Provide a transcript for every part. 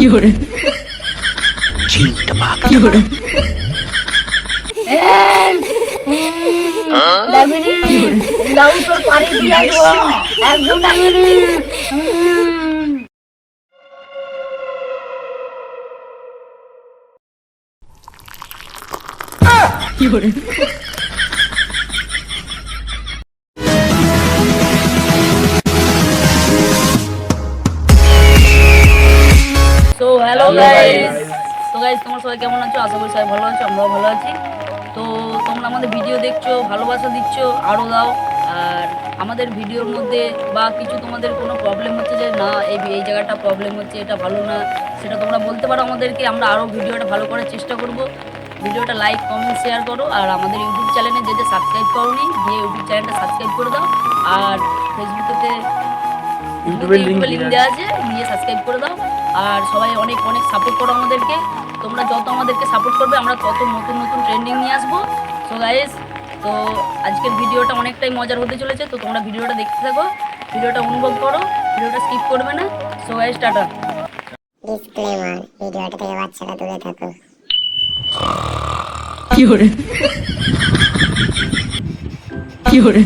fiore, fiore, fiore. তো hello guys, তোমরা সবাই কেমন আছো? আশা করি সবাই ভালো আছো, আমরাও ভালো আছি। তো তোমরা আমাদের ভিডিও দেখছো, ভালোবাসা দিচ্ছ, আরও দাও। আর আমাদের ভিডিওর মধ্যে বা কিছু তোমাদের কোনো প্রবলেম হচ্ছে যে না এই জায়গাটা প্রবলেম হচ্ছে, এটা ভালো না, সেটা তোমরা বলতে পারো আমাদেরকে। আমরা আরও ভিডিওটা ভালো করার চেষ্টা করব। ভিডিওটা লাইক, কমেন্ট, শেয়ার করো। আর আমাদের ইউটিউব চ্যানেলে যে সাবস্ক্রাইব করোনি, গিয়ে ইউটিউব চ্যানেলটা সাবস্ক্রাইব করে দাও। আর ফেসবুকেতে ইউটিউবে লিঙ্ক দেওয়া আছে, গিয়ে সাবস্ক্রাইব করে দাও। আর সবাই অনেক অনেক সাপোর্ট করো আমাদেরকে। তোমরা যত আমাদেরকে সাপোর্ট করবে, আমরা তত নতুন নতুন ট্রেন্ডিং নিয়ে আসবো। সো গাইস, তো আজকের ভিডিওটা অনেকটাই মজার হতে চলেছে। তো তোমরা ভিডিওটা দেখতে থাকো, ভিডিওটা অনুভব করো, ভিডিওটা স্কিপ করবে না। So guys, tata. ডিসক্লেমার, ভিডিওটা থেকে বাচ্চারা দূরে থাকো। Fiore, fiore,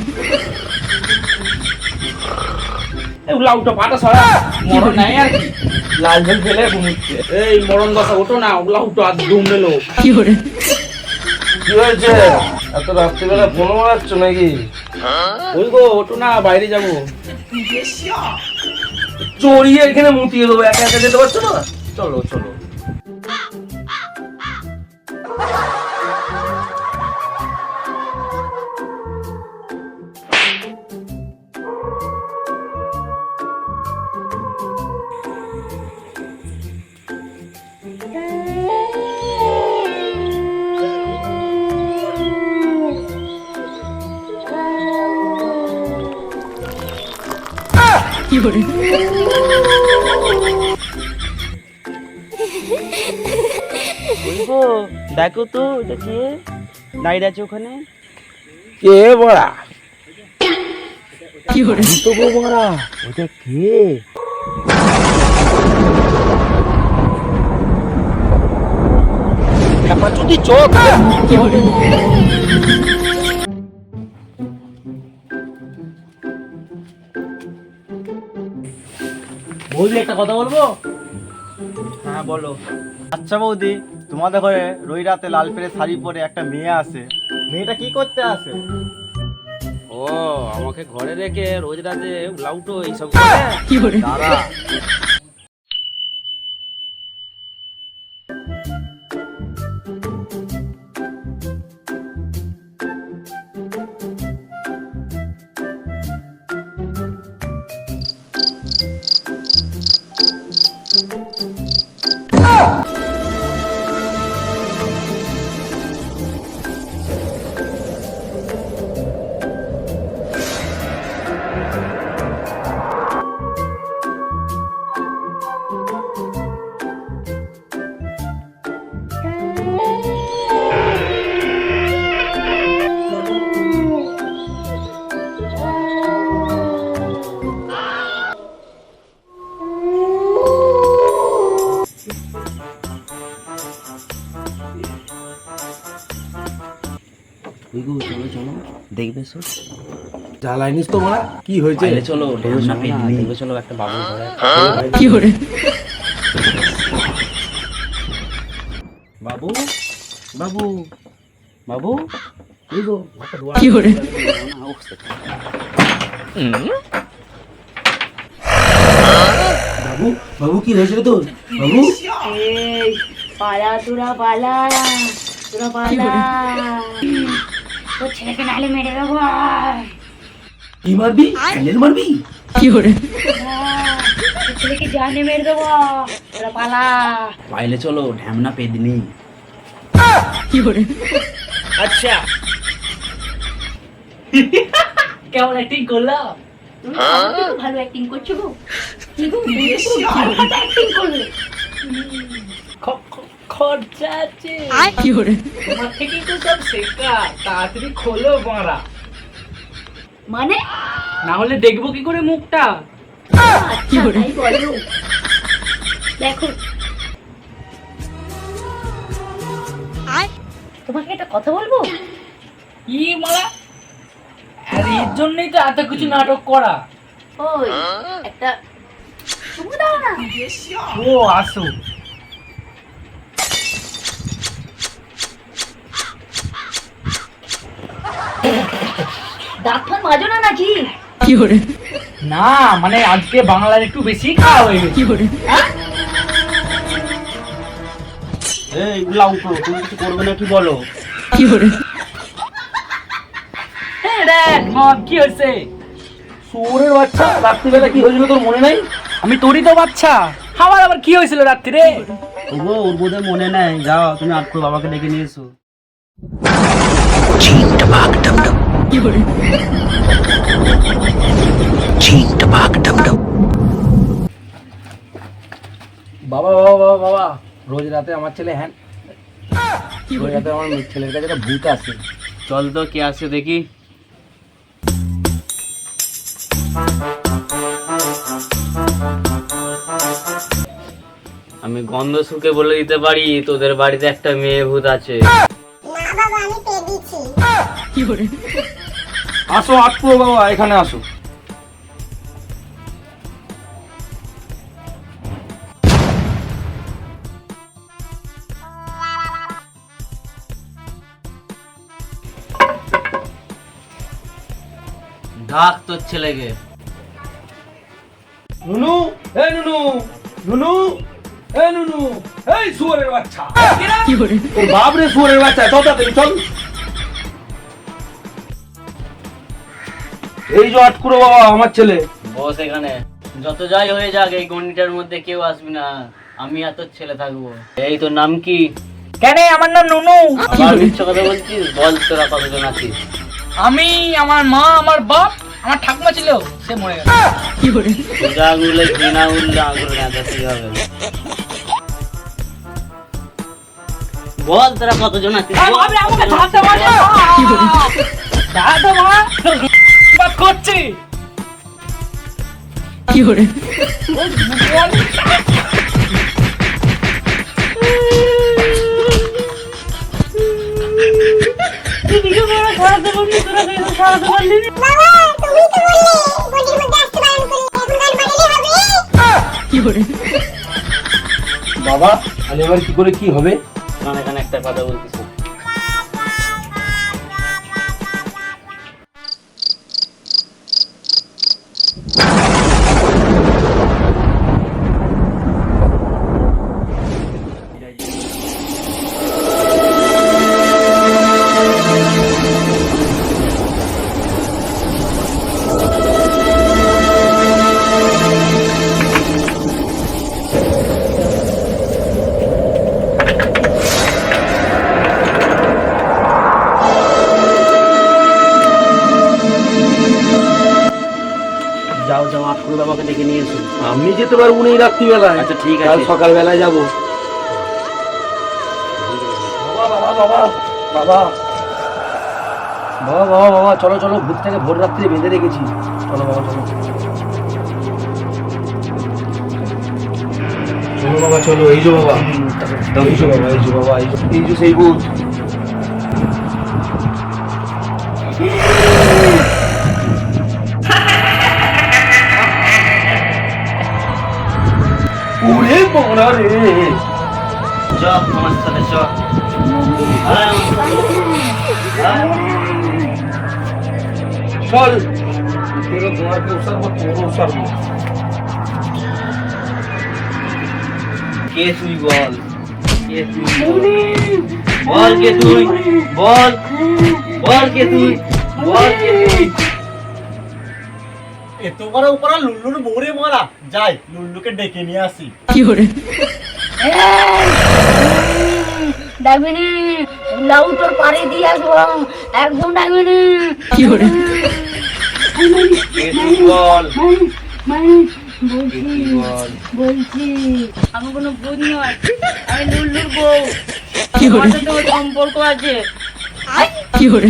লাউটা পাটা ছড়া মরণ নাই আর কি লাল ঝোল ফেলে ঘুমুচ্ছে। এই মরণ দশা ওঠো না, লাউটা আজ ডুম মেলো। fiore, কি হয়েছে? এত রাত্রিবেলা ফোন মারাচ্ছ নাকি? ওই গো ওঠো না, বাইরে যাবো। চড়িয়ে এখানে মুতিয়ে দেবো, একা একা যেতে পারছো না? চলো চলো। fiore. ওইগো দেখো তো, এটা কে দাঁড়িয়ে আছে ওখানে? কে বড়া? Fiore, তো গো বড়া, ওটা কে? ব্যাপার যদি চোখ fiore, বৌদি, একটা কথা বলবো? হ্যাঁ বলো। আচ্ছা বৌদি, তোমাদের ঘরে রোজ রাতে লাল পেরে শাড়ি পরে একটা মেয়ে আসে, মেয়েটা কি করতে আসে? ও, আমাকে ঘরে রেখে রোজ রাতে লাউটো এইসব fiore, দাঁড়া, চলো চলো, দেখবে সো জ্বালাইনিস তো বড়া, কি হয়েছে? চলো ঢেউনা পেয়ে দেখবে, চলো একটা বাবু ঘরে। fiore, বাবু বাবু বাবু, এই গো একটা দোয়া fiore, বাবু, বাবু কি হয়েছিল তোর? বাবু এই পালা, তোরা পালা, তোরা পালা। তোর ছেলেকে নালে মেরে দেবো। কি মারবি? স্যান্ডেল মারবি? fiore, তোর ছেলেকে জানে মেরে দেবো। তোরা পালা। বাইরে চলো, ঢ্যামনা পেদনি। fiore, আচ্ছা কেমন অ্যাক্টিং করলাম? তুমি তো ভালো অ্যাক্টিং করছো গো। কি গো, ভালো অ্যাক্টিং করলে। খরচা আছে fiore, তোমার থেকেই তো সব শেখা। তাড়াতাড়ি খোলো মারা, মানে না হলে দেখবো কি করে মুখটা? আচ্ছা তাই বলো। দেখো তোমাকে একটা কথা বলবো? কি মালা? আরে এর জন্যই তো এত কিছু নাটক করা। ওই একটা তুমি দাও না। ও আসো। দাঁত ফান মাজো না নাকি? কি hore না মানে আজকে বাংলার একটু বেশি খাওয়া হয়ে গেছে। কি hore এই লাউটো তুমি কিছু করবে না কি বলো? কি hore হ্যাঁ দেখ মদ কি হয়েছে? শুয়োরের বাচ্চা, রাত্রিবেলা কি হয়েছিল তোর মনে নাই? আমি তোরই তো বাচ্চা। আমার আবার কি হয়েছিল রাত্রিরে? ওগো ওর বোধহয় মনে নাই, যাও তুমি আটকুর বাবাকে ডেকে নিয়ে এসো। কি hore বাবা বাবা বাবা বাবা, রোজ রাতে আমার ছেলে রোজ রাতে আমার ছেলের কাছে একটা ভূত আসে। চল তো কে আসে দেখি। আমি গন্ধ শুকে বলে দিতে পারি তোদের বাড়িতে একটা মেয়ে ভূত আছে। না বাবা, আমি পেয়ে দিচ্ছি। কি hore আসো আটকো বাবা, এখানে আসো। ডাক তোর ছেলেকে। নুনু, এই নুনু, নুনু, এই নুনু, এই শুয়োরের বাচ্চা। কি hore তোর বাপ রে শুয়োরের বাচ্চা, চল তাড়াতাড়ি চল। এই যে আটকুড়ো বাবা আমার ছেলে। বস এখানে। যত যাই হয়ে যাক এই গন্ডিটার মধ্যে কেউ আসবি না, আমি আর তোর ছেলে থাকবো। এই তোর নাম কি? কেন আমার নাম নুনু। আবার মিথ্যে কথা বলছিস? বল তোরা কতজন আছিস? আমি, আমার মা, আমার বাপ, আমার ঠাকুমা ছিল, সে মরে গেল। কি hore সোজা আঙুলে ঘৃণা উঠলে আঙুল নেতাতেই হবে। বল তোরা কতজন আছিস? আমাকে ধাতে মারো। কি hore ধাতে মার। বাত করছি। কি hore বাবা, তুমি তো বললে গন্ডির মধ্যে আসতে বারণ করি, এখন গান বাজালে হবে? কি hore বাবা, আমি এবার কি করে কি হবে? এখানে একটা কথা বলতেছি। যাও যাও আটকুর বাবাকে ডেকে নিয়ে এসো। আমি যেতে পারবো না এই রাত্রিবেলায়। আচ্ছা, ঠিক আছে। কাল সকালবেলায় যাবো। বাবা বাবা বাবা বাবা বাবা বাবা বাবা, চলো চলো, ভূত থেকে ভোর রাত্রে বেঁধে রেখেছি। চলো বাবা চলো, চলো বাবা চলো। এই যে বাবা, এই যে বাবা, এই যে বাবা, এই যে সেই ভূত। ওরে বড়া রে, চল আমার সাথে চল। চল। তেরো তোমাকে উসারবো, তোরও উসারবো। কে তুই বল? কে তুই বল? কে তুই বল? বল কে তুই বল? কে তুই? এত করা উপরা লুল্লুর বউরে মারা, যাই লুল্লুকে ডেকে নিয়ে আসি। কি hore ডাকবিনি, লাউ তোর পাড়ে দিয়ে আসবো, একদম ডাকবিনি। কি hore কে তুই বল? বলছি আমি কোনো ভূত নয়, আমি লুল্লুর বউ। কি আমার hore সাথে ওর সম্পর্ক আছে। কি hore